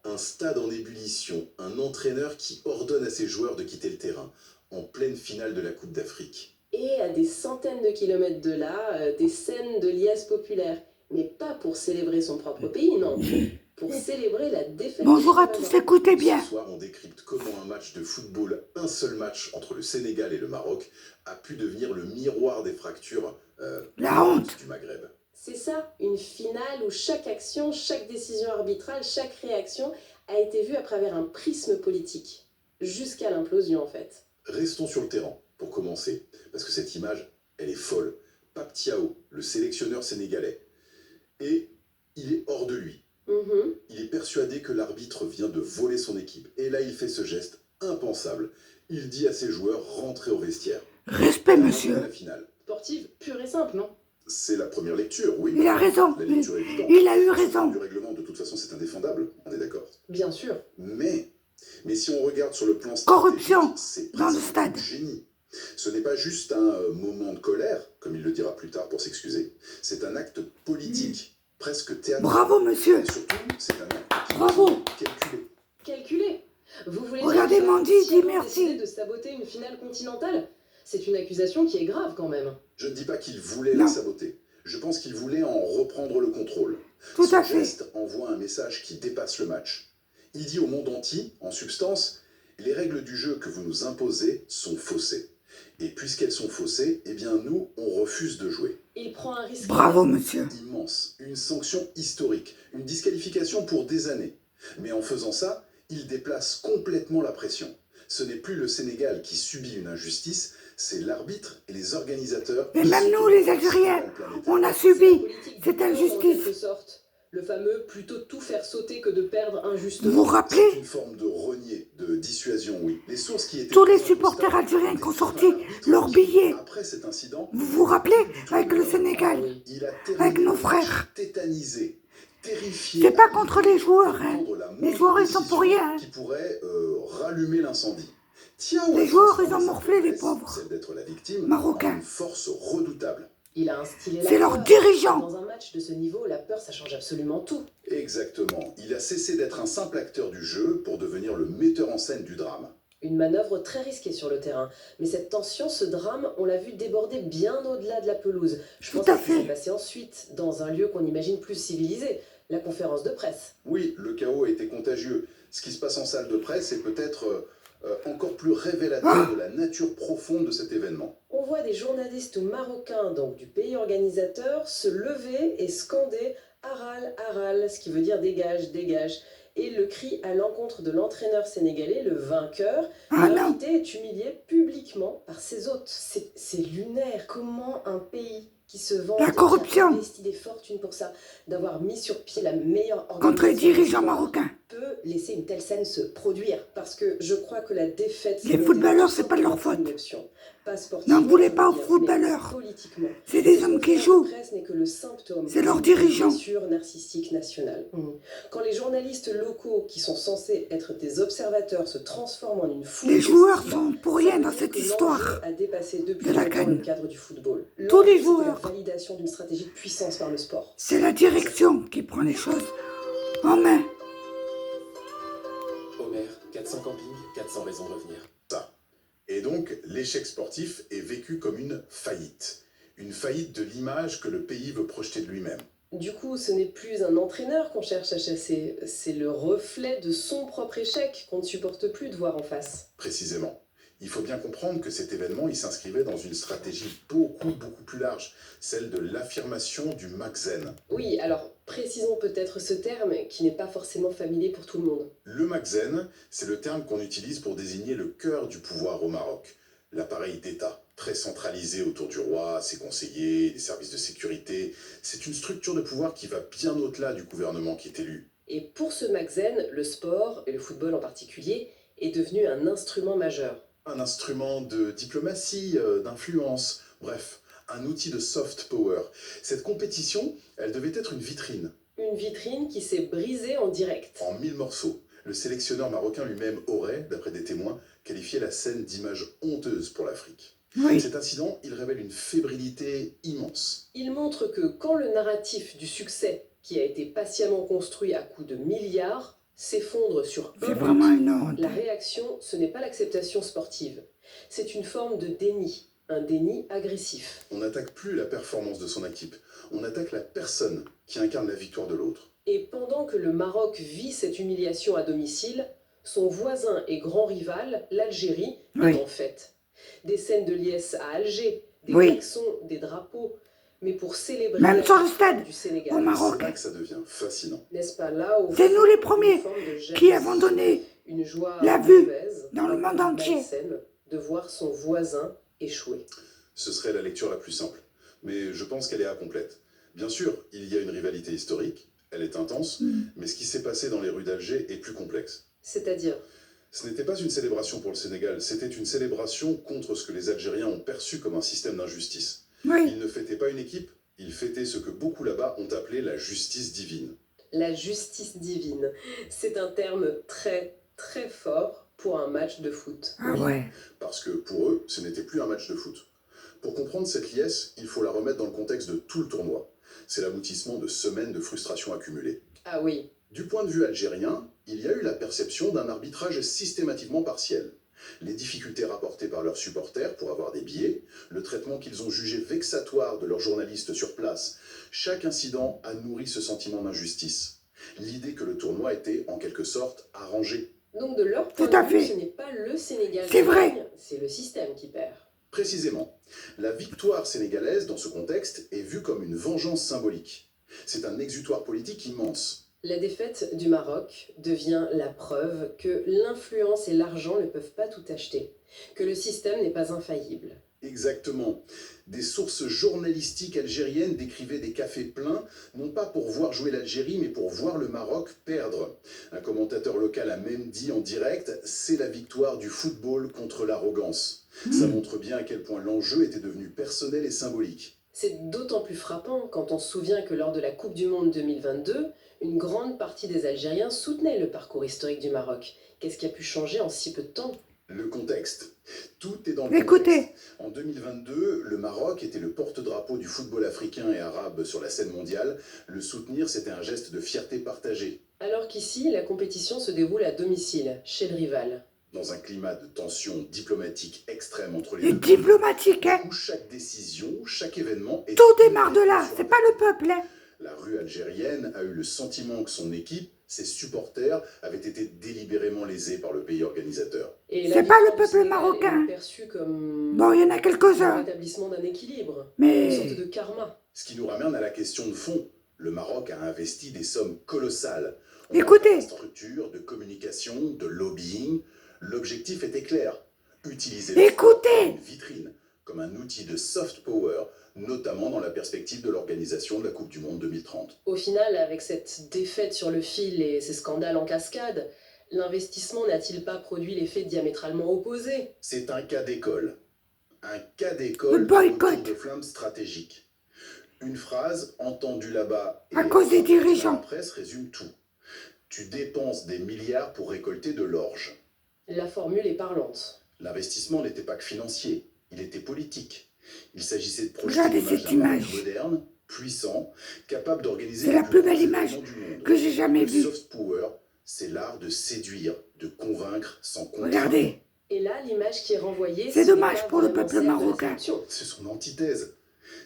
Un stade en ébullition, un entraîneur qui ordonne à ses joueurs de quitter le terrain, en pleine finale de la Coupe d'Afrique. Et à des centaines de kilomètres de là, des scènes de liesse populaire. Mais pas pour célébrer son propre pays, non. Pour célébrer la défaite. Bonjour à tous, écoutez bien. Ce soir, on décrypte comment un match de football, un seul match entre le Sénégal et le Maroc, a pu devenir le miroir des fractures la honte du Maghreb. C'est ça, une finale où chaque action, chaque décision arbitrale, chaque réaction a été vue à travers un prisme politique. Jusqu'à l'implosion, en fait. Restons sur le terrain, pour commencer, parce que cette image, elle est folle. Pape Thiaw, le sélectionneur sénégalais, et il est hors de lui. Il est persuadé que l'arbitre vient de voler son équipe. Et là, il fait ce geste impensable. Il dit à ses joueurs, rentrez au vestiaire. Respect, monsieur. La finale. Sportive pure et simple, non? C'est la première lecture, oui. Il a raison. La lecture évidente. Il a eu raison. Du règlement, de toute façon, c'est indéfendable. On est d'accord. Bien sûr. Mais si on regarde sur le plan corruption c'est dans le stade. Génie. Ce n'est pas juste un moment de colère, comme il le dira plus tard pour s'excuser. C'est un acte politique, presque théâtral. Bravo, monsieur. Et surtout, c'est un acte Bravo. calculé. Calculé. Vous voulez regardez dire Mandy, que dit merci. décidé de saboter une finale continentale? C'est une accusation qui est grave quand même. Je ne dis pas qu'il voulait la saboter. Je pense qu'il voulait en reprendre le contrôle. Tout à fait. Ce geste envoie un message qui dépasse le match. Il dit au monde entier, en substance, les règles du jeu que vous nous imposez sont faussées. Et puisqu'elles sont faussées, eh bien nous, on refuse de jouer. Il prend un risque. Bravo, monsieur. Immense, une sanction historique, une disqualification pour des années. Mais en faisant ça, il déplace complètement la pression. Ce n'est plus le Sénégal qui subit une injustice, c'est l'arbitre et les organisateurs. Et même nous, les Algériens, on a subi cette injustice. Le fameux plutôt tout faire sauter que de perdre injustement. Vous vous rappelez? C'est une forme de renier, de dissuasion, oui. Les sources qui étaient tous les supporters algériens qui ont sorti leurs billets. Après cet incident, vous vous rappelez? Avec le Sénégal, avec nos frères. Tétanisé, terrifié. C'est pas contre les joueurs, hein. Les joueurs, ils sont pour rien. Qui pourrait rallumer l'incendie. Les joueurs, ils ont morflé, les pauvres. Celle d'être la victime, Marocains. une force redoutable. Il a instillé la c'est peur. leur dirigeant. Dans un match de ce niveau, la peur, ça change absolument tout. Exactement. Il a cessé d'être un simple acteur du jeu pour devenir le metteur en scène du drame. Une manœuvre très risquée sur le terrain. Mais cette tension, ce drame, on l'a vu déborder bien au-delà de la pelouse. Je pense que ça s'est passé ensuite, dans un lieu qu'on imagine plus civilisé, la conférence de presse. Oui, le chaos a été contagieux. Ce qui se passe en salle de presse est peut-être encore plus révélateur de la nature profonde de cet événement. On voit des journalistes marocains, donc du pays organisateur, se lever et scander « Aral, Aral », ce qui veut dire « dégage, dégage ». Et le cri à l'encontre de l'entraîneur sénégalais, le vainqueur, l'invité est humilié publiquement par ses hôtes. C'est lunaire. Comment un pays qui se vante, la corruption, qui a investi des fortunes pour ça, d'avoir mis sur pied la meilleure organisation contre les dirigeants marocains, peut laisser une telle scène se produire? Parce que je crois que la défaite... Les footballeurs, c'est pas de leur faute. N'en voulez pas aux footballeurs. C'est des hommes qui jouent. C'est leurs dirigeants. Narcissique nationale. Quand les journalistes locaux qui sont censés être des observateurs se transforment en une foule... Les joueurs sont pour rien dans cette histoire a dépassé depuis de la le canne. cadre du football. Tous les joueurs. La validation d'une stratégie de puissance par le sport. C'est la direction qui prend les choses en main. Homer, 400 campings, 400 raisons de revenir. Ça. Et donc, l'échec sportif est vécu comme une faillite. Une faillite de l'image que le pays veut projeter de lui-même. Du coup, ce n'est plus un entraîneur qu'on cherche à chasser, c'est le reflet de son propre échec qu'on ne supporte plus de voir en face. Précisément. Il faut bien comprendre que cet événement, il s'inscrivait dans une stratégie beaucoup plus large, celle de l'affirmation du Magzen. Oui, alors précisons peut-être ce terme qui n'est pas forcément familier pour tout le monde. Le Magzen, c'est le terme qu'on utilise pour désigner le cœur du pouvoir au Maroc. L'appareil d'État, très centralisé autour du roi, ses conseillers, des services de sécurité. C'est une structure de pouvoir qui va bien au-delà du gouvernement qui est élu. Et pour ce Magzen, le sport, et le football en particulier, est devenu un instrument majeur. Un instrument de diplomatie, d'influence, bref, un outil de soft power. Cette compétition, elle devait être une vitrine. Une vitrine qui s'est brisée en direct. En 1000 morceaux. Le sélectionneur marocain lui-même aurait, d'après des témoins, qualifié la scène d'image honteuse pour l'Afrique. Oui. Cet incident, il révèle une fébrilité immense. Il montre que quand le narratif du succès qui a été patiemment construit à coups de milliards, s'effondre sur un C'est but, vraiment une honte. la réaction, ce n'est pas l'acceptation sportive. C'est une forme de déni, un déni agressif. On n'attaque plus la performance de son équipe, on attaque la personne qui incarne la victoire de l'autre. Et pendant que le Maroc vit cette humiliation à domicile, son voisin et grand rival, l'Algérie, est en fête. Des scènes de liesse à Alger, des klaxons, des drapeaux, mais pour célébrer même sur le stade du Sénégal. au Maroc. C'est là que ça devient fascinant. N'est-ce pas là où c'est nous les premiers qui avons donné une joie la vue mauvaise, dans le monde entier de voir son voisin échouer. Ce serait la lecture la plus simple, mais je pense qu'elle est incomplète. Bien sûr, il y a une rivalité historique, elle est intense, mais ce qui s'est passé dans les rues d'Alger est plus complexe. C'est-à-dire ? Ce n'était pas une célébration pour le Sénégal, c'était une célébration contre ce que les Algériens ont perçu comme un système d'injustice. Ils ne fêtaient pas une équipe, ils fêtaient ce que beaucoup là-bas ont appelé la justice divine. La justice divine, c'est un terme très, très fort pour un match de foot. Ah ouais. Parce que pour eux, ce n'était plus un match de foot. Pour comprendre cette liesse, il faut la remettre dans le contexte de tout le tournoi. C'est l'aboutissement de semaines de frustration accumulée. Ah oui. Du point de vue algérien, il y a eu la perception d'un arbitrage systématiquement partiel. Les difficultés rapportées par leurs supporters pour avoir des billets, le traitement qu'ils ont jugé vexatoire de leurs journalistes sur place, chaque incident a nourri ce sentiment d'injustice. L'idée que le tournoi était, en quelque sorte, arrangé. Donc de leur point de vue, ce n'est pas le Sénégal qui gagne, c'est le système qui perd. Précisément, la victoire sénégalaise dans ce contexte est vue comme une vengeance symbolique. C'est un exutoire politique immense. La défaite du Maroc devient la preuve que l'influence et l'argent ne peuvent pas tout acheter, que le système n'est pas infaillible. Exactement. Des sources journalistiques algériennes décrivaient des cafés pleins, non pas pour voir jouer l'Algérie, mais pour voir le Maroc perdre. Un commentateur local a même dit en direct « c'est la victoire du football contre l'arrogance ». Ça montre bien à quel point l'enjeu était devenu personnel et symbolique. C'est d'autant plus frappant quand on se souvient que lors de la Coupe du Monde 2022, une grande partie des Algériens soutenaient le parcours historique du Maroc. Qu'est-ce qui a pu changer en si peu de temps ? Le contexte. Tout est dans le contexte. En 2022, le Maroc était le porte-drapeau du football africain et arabe sur la scène mondiale. Le soutenir, c'était un geste de fierté partagée. Alors qu'ici, la compétition se déroule à domicile, chez le rival. Dans un climat de tension diplomatique extrême entre les deux. Diplomatique, hein. Où chaque décision, chaque événement... Tout démarre de là, c'est pas le peuple, hein. La rue algérienne a eu le sentiment que son équipe, ses supporters, avaient été délibérément lésés par le pays organisateur. C'est pas le peuple marocain. Bon, il y en a quelques-uns. Le rétablissement d'un équilibre, mais... une sorte de karma. Ce qui nous ramène à la question de fond. Le Maroc a investi des sommes colossales. Écoutez. Structure, de communication, de lobbying. L'objectif était clair. Utiliser une vitrine comme un outil de soft power, notamment dans la perspective de l'organisation de la Coupe du Monde 2030. Au final, avec cette défaite sur le fil et ces scandales en cascade, l'investissement n'a-t-il pas produit l'effet diamétralement opposé ? C'est un cas d'école. Un cas d'école de flamme stratégique. Une phrase entendue là-bas et à cause des dirigeants. La presse résume tout. Tu dépenses des milliards pour récolter de l'orge. La formule est parlante. L'investissement n'était pas que financier, il était politique. Il s'agissait de projeter cette image moderne, puissant, capable d'organiser... C'est la plus belle image que j'ai jamais vue. Le soft power, c'est l'art de séduire, de convaincre sans contraindre. Regardez. Et là, l'image qui est renvoyée... C'est dommage pour le peuple marocain. C'est son antithèse.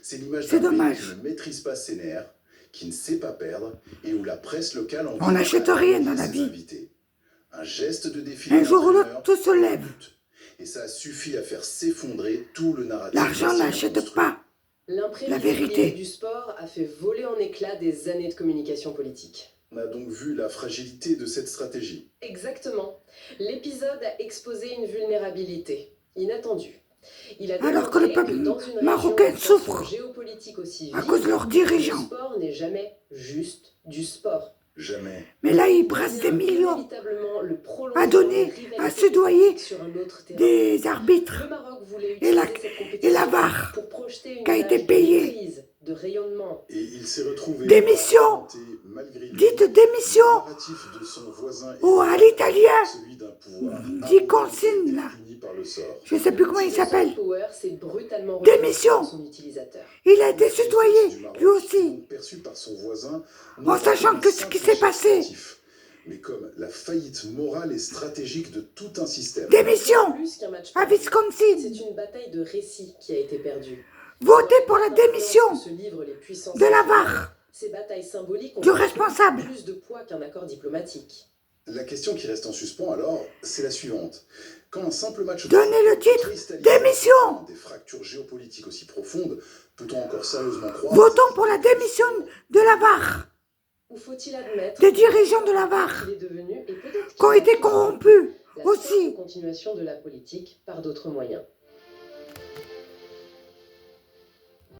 C'est l'image d'un pays qui ne maîtrise pas ses nerfs, qui ne sait pas perdre, et où la presse locale... On n'achète rien dans la vie. Invités. Un geste de défi. Un jour ou l'autre, tout se lève. Et ça suffit à faire s'effondrer tout le narratif. L'argent n'achète pas la vérité. Du sport a fait voler en éclats des années de communication politique. On a donc vu la fragilité de cette stratégie. Exactement. L'épisode a exposé une vulnérabilité inattendue. Il a alors que le peuple marocain souffre à cause de leurs dirigeants. Le sport n'est jamais juste du sport. Jamais. Mais là, ils brassent des millions à donner, à soudoyer des arbitres et la VAR qui a été payée de rayonnement. Et il s'est retrouvé Démission. malgré lui, Dites démission. le narratif de son voisin Ou à l'italien. celui d'un pouvoir Dis consigne là. puni par le sort. Je ne sais plus comment il s'appelle. Power s'est brutalement Démission. son utilisateur. Il a été tutoyé, lui aussi. Perçu par son voisin, En sachant que ce qui s'est passé. Mais comme la faillite morale et stratégique de tout un système. Démission. Plus qu'un match À parfait, Wisconsin. c'est une bataille de récits qui a été perdue. Votez pour la démission Se livrent les puissances de la VAR, Ces batailles symboliques ont du responsable. plus de poids qu'un accord diplomatique. La question qui reste en suspens alors, c'est la suivante. Quand un simple match... Donnez le titre. Démission. Des fractures géopolitiques aussi profondes, peut-on encore sérieusement croire... Votons pour la démission de la VAR, Ou faut-il admettre des dirigeants de la VAR, qu'il est devenu et peut-être qui ont été corrompus la aussi. continuation de la politique par d'autres moyens.